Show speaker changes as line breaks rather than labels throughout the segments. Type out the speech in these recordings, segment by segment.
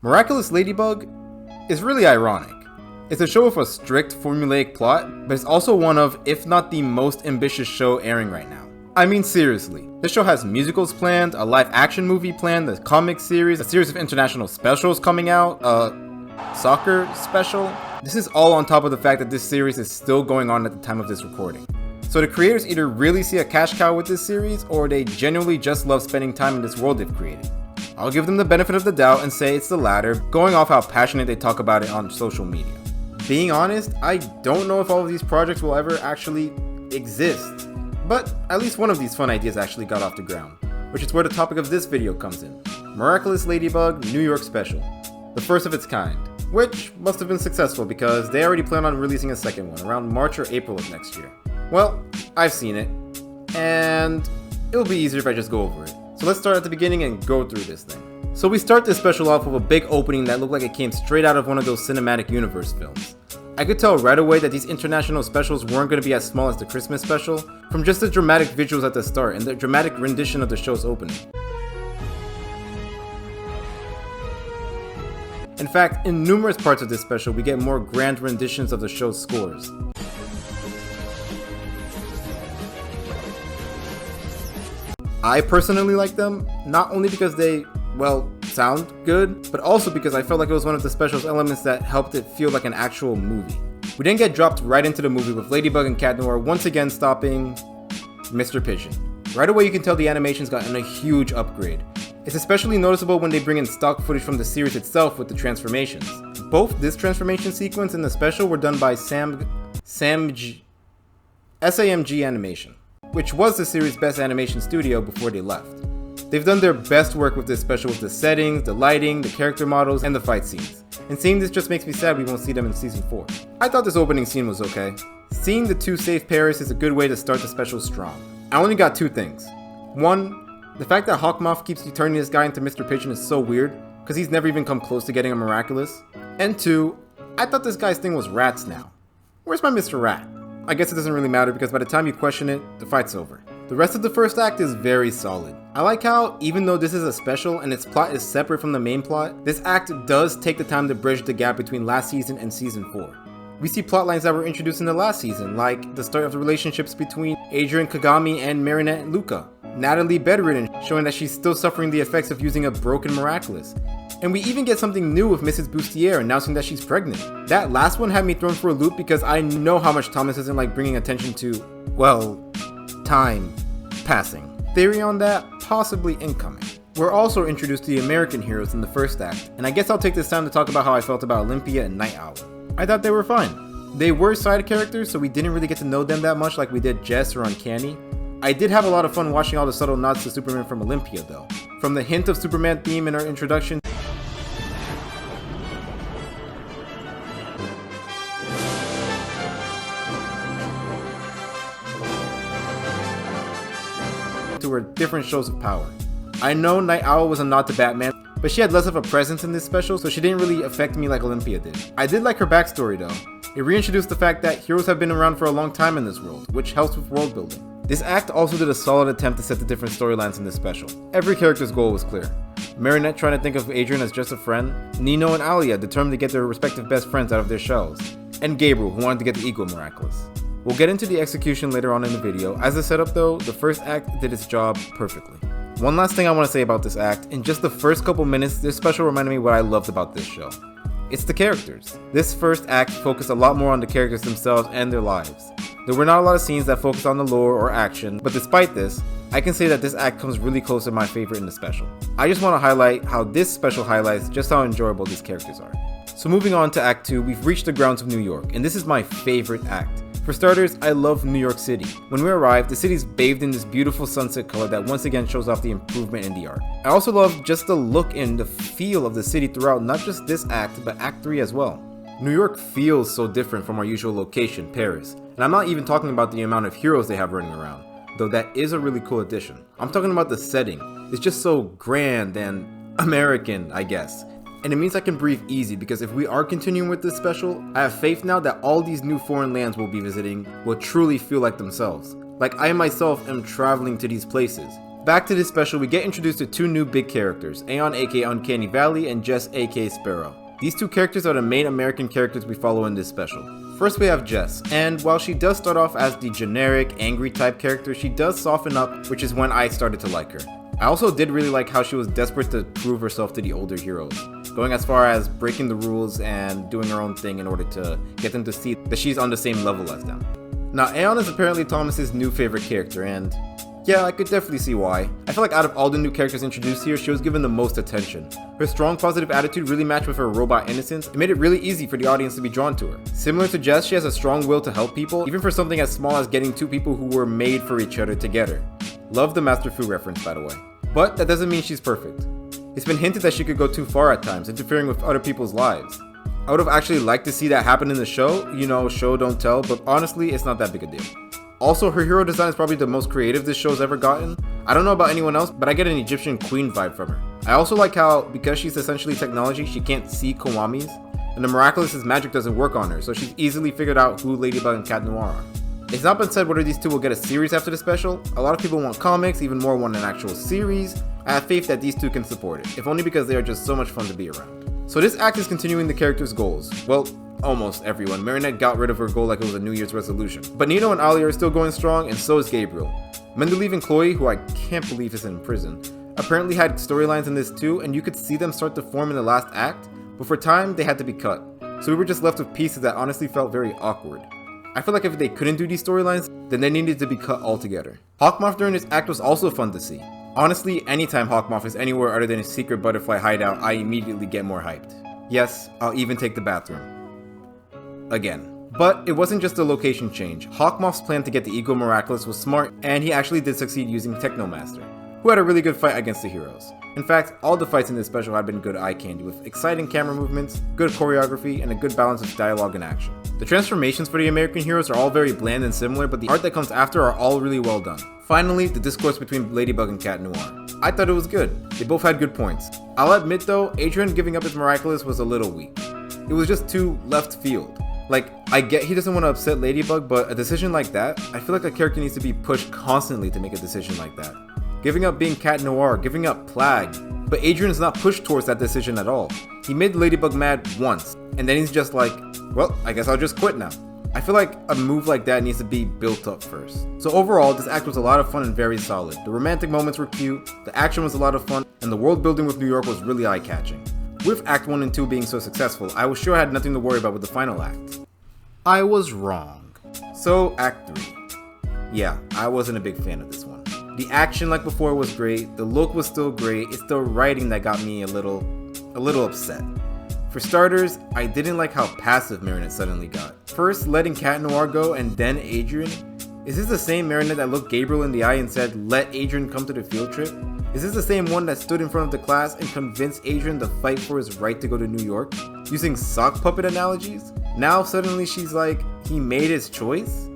Miraculous Ladybug is really ironic. It's a show with a strict formulaic plot, but it's also one of, if not the most ambitious show airing right now. I mean seriously, this show has musicals planned, a live action movie planned, a comic series, a series of international specials coming out, a soccer special. This is all on top of the fact that this series is still going on at the time of this recording. So the creators either really see a cash cow with this series, or they genuinely just love spending time in this world they've created. I'll give them the benefit of the doubt and say it's the latter, going off how passionate they talk about it on social media. Being honest, I don't know if all of these projects will ever actually exist, but at least one of these fun ideas actually got off the ground, which is where the topic of this video comes in. Miraculous Ladybug New York Special, the first of its kind, which must have been successful because they already plan on releasing a second one around March or April of next year. Well, I've seen it, and it'll be easier if I just go over it. So let's start at the beginning and go through this thing. So we start this special off with a big opening that looked like it came straight out of one of those cinematic universe films. I could tell right away that these international specials weren't going to be as small as the Christmas special, from just the dramatic visuals at the start and the dramatic rendition of the show's opening. In fact, in numerous parts of this special, we get more grand renditions of the show's scores. I personally like them, not only because they, well, sound good, but also because I felt like it was one of the special's elements that helped it feel like an actual movie. We didn't get dropped right into the movie with Ladybug and Cat Noir once again stopping Mr. Pigeon. Right away you can tell the animation's gotten a huge upgrade. It's especially noticeable when they bring in stock footage from the series itself with the transformations. Both this transformation sequence and the special were done by SAMG Animation, which was the series' best animation studio before they left. They've done their best work with this special with the settings, the lighting, the character models, and the fight scenes. And seeing this just makes me sad we won't see them in season 4. I thought this opening scene was okay. Seeing the two save Paris is a good way to start the special strong. I only got two things. One, the fact that Hawkmoth keeps turning this guy into Mr. Pigeon is so weird, because he's never even come close to getting a Miraculous. And two, I thought this guy's thing was rats now. Where's my Mr. Rat? I guess it doesn't really matter because by the time you question it, the fight's over. The rest of the first act is very solid. I like how, even though this is a special and its plot is separate from the main plot, this act does take the time to bridge the gap between last season and season 4. We see plotlines that were introduced in the last season, like the start of the relationships between Adrian Kagami and Marinette and Luca, Natalie bedridden, showing that she's still suffering the effects of using a broken Miraculous. And we even get something new with Mrs. Bustier announcing that she's pregnant. That last one had me thrown for a loop because I know how much Thomas doesn't like bringing attention to, well, time passing. Theory on that? Possibly incoming. We're also introduced to the American heroes in the first act, and I guess I'll take this time to talk about how I felt about Olympia and Night Owl. I thought they were fine. They were side characters, so we didn't really get to know them that much like we did Jess or Uncanny. I did have a lot of fun watching all the subtle nods to Superman from Olympia though. From the hint of Superman theme in our introduction, to her different shows of power. I know Night Owl was a nod to Batman, but she had less of a presence in this special, so she didn't really affect me like Olympia did. I did like her backstory though. It reintroduced the fact that heroes have been around for a long time in this world, which helps with world building. This act also did a solid attempt to set the different storylines in this special. Every character's goal was clear. Marinette trying to think of Adrian as just a friend, Nino and Alia determined to get their respective best friends out of their shells, and Gabriel who wanted to get the equal Miraculous. We'll get into the execution later on in the video. As a setup though, the first act did its job perfectly. One last thing I want to say about this act, in just the first couple minutes, this special reminded me what I loved about this show. It's the characters. This first act focused a lot more on the characters themselves and their lives. There were not a lot of scenes that focused on the lore or action, but despite this, I can say that this act comes really close to my favorite in the special. I just want to highlight how this special highlights just how enjoyable these characters are. So moving on to Act 2, we've reached the grounds of New York, and this is my favorite act. For starters, I love New York City. When we arrive, the city's bathed in this beautiful sunset color that once again shows off the improvement in the art. I also love just the look and the feel of the city throughout not just this act, but Act 3 as well. New York feels so different from our usual location, Paris, and I'm not even talking about the amount of heroes they have running around, though that is a really cool addition. I'm talking about the setting. It's just so grand and American, I guess. And it means I can breathe easy because if we are continuing with this special, I have faith now that all these new foreign lands we'll be visiting will truly feel like themselves. Like I myself am traveling to these places. Back to this special, we get introduced to two new big characters, Aeon aka Uncanny Valley and Jess aka Sparrow. These two characters are the main American characters we follow in this special. First we have Jess, and while she does start off as the generic, angry type character, she does soften up, which is when I started to like her. I also did really like how she was desperate to prove herself to the older heroes, going as far as breaking the rules and doing her own thing in order to get them to see that she's on the same level as them. Now Aeon is apparently Thomas's new favorite character, and yeah, I could definitely see why. I feel like out of all the new characters introduced here, she was given the most attention. Her strong positive attitude really matched with her robot innocence and made it really easy for the audience to be drawn to her. Similar to Jess, she has a strong will to help people, even for something as small as getting two people who were made for each other together. Love the Master Fu reference, by the way. But that doesn't mean she's perfect. It's been hinted that she could go too far at times, interfering with other people's lives. I would have actually liked to see that happen in the show, you know, show don't tell, but honestly, it's not that big a deal. Also, her hero design is probably the most creative this show's ever gotten. I don't know about anyone else, but I get an Egyptian queen vibe from her. I also like how, because she's essentially technology, she can't see Kiwamis, and the Miraculous's magic doesn't work on her, so she's easily figured out who Ladybug and Cat Noir are. It's not been said whether these two will get a series after the special. A lot of people want comics, even more want an actual series. I have faith that these two can support it, if only because they are just so much fun to be around. So this act is continuing the characters' goals. Well, almost everyone. Marinette got rid of her goal like it was a New Year's resolution. But Nino and Ali are still going strong, and so is Gabriel. Mendeleev and Chloe, who I can't believe is in prison, apparently had storylines in this too, and you could see them start to form in the last act, but for time, they had to be cut. So we were just left with pieces that honestly felt very awkward. I feel like if they couldn't do these storylines, then they needed to be cut altogether. Hawkmoth during this act was also fun to see. Honestly, anytime Hawkmoth is anywhere other than his secret butterfly hideout, I immediately get more hyped. Yes, I'll even take the bathroom. Again. But it wasn't just a location change. Hawkmoth's plan to get the Ego Miraculous was smart, and he actually did succeed using Technomaster, who had a really good fight against the heroes. In fact, all the fights in this special had been good eye candy, with exciting camera movements, good choreography, and a good balance of dialogue and action. The transformations for the American heroes are all very bland and similar, but the art that comes after are all really well done. Finally, the discourse between Ladybug and Cat Noir. I thought it was good. They both had good points. I'll admit though, Adrian giving up his Miraculous was a little weak. It was just too left field. Like, I get he doesn't want to upset Ladybug, but a decision like that, I feel like a character needs to be pushed constantly to make a decision like that. Giving up being Cat Noir, giving up Plague, but Adrian's not pushed towards that decision at all. He made Ladybug mad once, and then he's just like, well, I guess I'll just quit now. I feel like a move like that needs to be built up first. So overall, this act was a lot of fun and very solid. The romantic moments were cute, the action was a lot of fun, and the world building with New York was really eye-catching. With Act 1 and 2 being so successful, I was sure I had nothing to worry about with the final act. I was wrong. So, Act 3. Yeah, I wasn't a big fan of this one. The action, like before, was great, the look was still great, it's the writing that got me a little upset. For starters, I didn't like how passive Marinette suddenly got. First letting Cat Noir go and then Adrian? Is this the same Marinette that looked Gabriel in the eye and said, let Adrian come to the field trip? Is this the same one that stood in front of the class and convinced Adrian to fight for his right to go to New York? Using sock puppet analogies? Now suddenly she's like, he made his choice?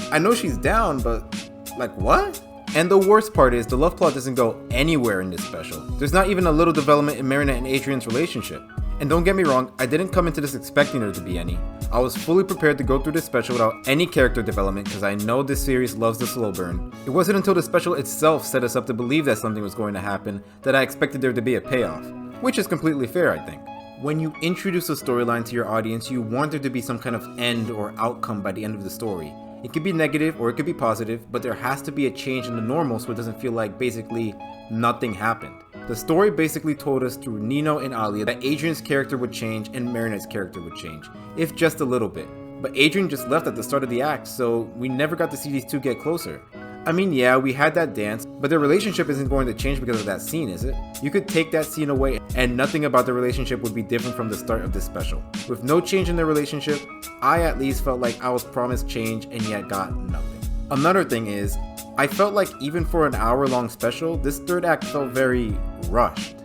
I know she's down, but like what? And the worst part is, the love plot doesn't go anywhere in this special. There's not even a little development in Marinette and Adrian's relationship. And don't get me wrong, I didn't come into this expecting there to be any. I was fully prepared to go through this special without any character development because I know this series loves the slow burn. It wasn't until the special itself set us up to believe that something was going to happen that I expected there to be a payoff. Which is completely fair, I think. When you introduce a storyline to your audience, you want there to be some kind of end or outcome by the end of the story. It could be negative or it could be positive, but there has to be a change in the normal so it doesn't feel like basically nothing happened. The story basically told us through Nino and Ali that Adrian's character would change and Marinette's character would change, if just a little bit. But Adrian just left at the start of the act, so we never got to see these two get closer. I mean, yeah, we had that dance, but their relationship isn't going to change because of that scene, is it? You could take that scene away and nothing about the relationship would be different from the start of this special. With no change in their relationship, I at least felt like I was promised change and yet got nothing. Another thing is, I felt like even for an hour-long special, this third act felt very rushed.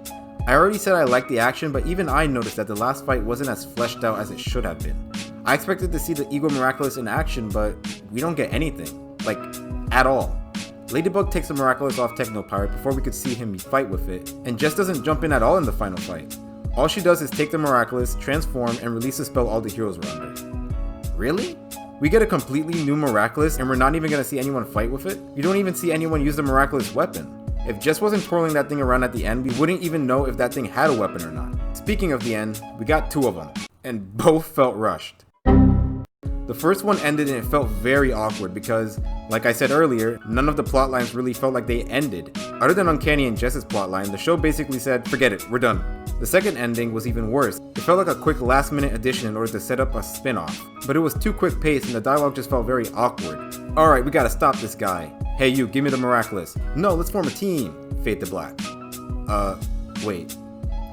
I already said I liked the action, but even I noticed that the last fight wasn't as fleshed out as it should have been. I expected to see the Ego Miraculous in action, but we don't get anything. Like, at all. Ladybug takes the Miraculous off Technopirate before we could see him fight with it, and Jess doesn't jump in at all in the final fight. All she does is take the Miraculous, transform, and release the spell all the heroes were under. Really? We get a completely new Miraculous and we're not even gonna see anyone fight with it? You don't even see anyone use the Miraculous weapon. If Jess wasn't twirling that thing around at the end, we wouldn't even know if that thing had a weapon or not. Speaking of the end, we got 2 of them, and both felt rushed. The first one ended and it felt very awkward because, like I said earlier, none of the plot lines really felt like they ended. Other than Uncanny and Jess's plotline, the show basically said, forget it, we're done. The second ending was even worse. It felt like a quick last minute addition in order to set up a spin-off. But it was too quick paced and the dialogue just felt very awkward. Alright, we gotta stop this guy. Hey you, give me the Miraculous. No, let's form a team. Fade to black. Wait.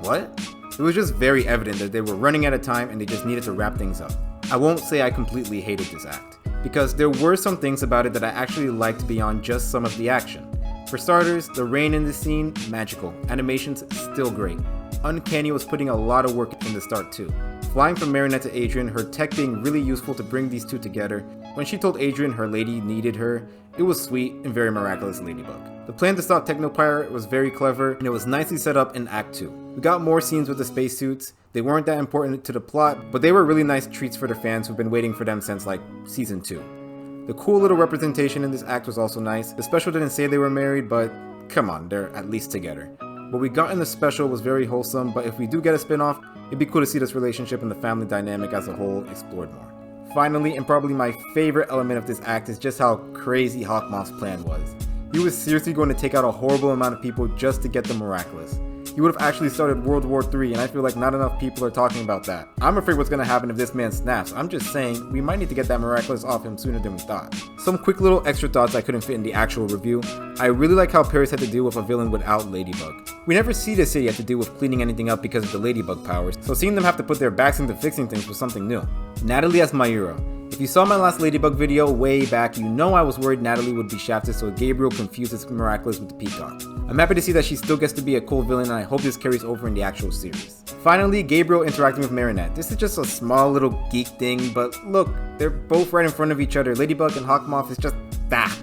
What? It was just very evident that they were running out of time and they just needed to wrap things up. I won't say I completely hated this act, because there were some things about it that I actually liked beyond just some of the action. For starters, the rain in this scene, magical. Animations, still great. Uncanny was putting a lot of work in the start too. Flying from Marinette to Adrian, her tech being really useful to bring these two together. When she told Adrian her lady needed her, it was sweet and very Miraculous Ladybug. The plan to stop Technopirate was very clever, and it was nicely set up in Act 2. We got more scenes with the spacesuits. They weren't that important to the plot, but they were really nice treats for the fans who've been waiting for them since like Season 2. The cool little representation in this act was also nice. The special didn't say they were married, but come on, they're at least together. What we got in the special was very wholesome, but if we do get a spin-off, it'd be cool to see this relationship and the family dynamic as a whole explored more. Finally, and probably my favorite element of this act, is just how crazy Hawkmoth's plan was. He was seriously going to take out a horrible amount of people just to get the Miraculous. He would have actually started World War III, and I feel like not enough people are talking about that. I'm afraid what's gonna happen if this man snaps. I'm just saying, we might need to get that Miraculous off him sooner than we thought. Some quick little extra thoughts I couldn't fit in the actual review. I really like how Paris had to deal with a villain without Ladybug. We never see the city have to deal with cleaning anything up because of the Ladybug powers, so seeing them have to put their backs into fixing things was something new. Natalie as Mayura. If you saw my last Ladybug video way back, you know I was worried Natalie would be shafted, so Gabriel confuses Miraculous with the Peacock. I'm happy to see that she still gets to be a cool villain, and I hope this carries over in the actual series. Finally, Gabriel interacting with Marinette. This is just a small little geek thing, but look, they're both right in front of each other. Ladybug and Hawkmoth is just that.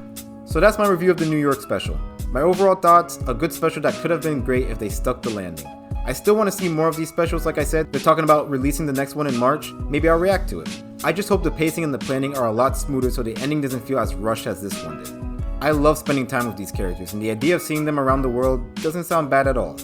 So that's my review of the New York special. My overall thoughts, a good special that could have been great if they stuck the landing. I still want to see more of these specials. Like I said, they're talking about releasing the next one in March. Maybe I'll react to it. I just hope the pacing and the planning are a lot smoother so the ending doesn't feel as rushed as this one did. I love spending time with these characters, and the idea of seeing them around the world doesn't sound bad at all.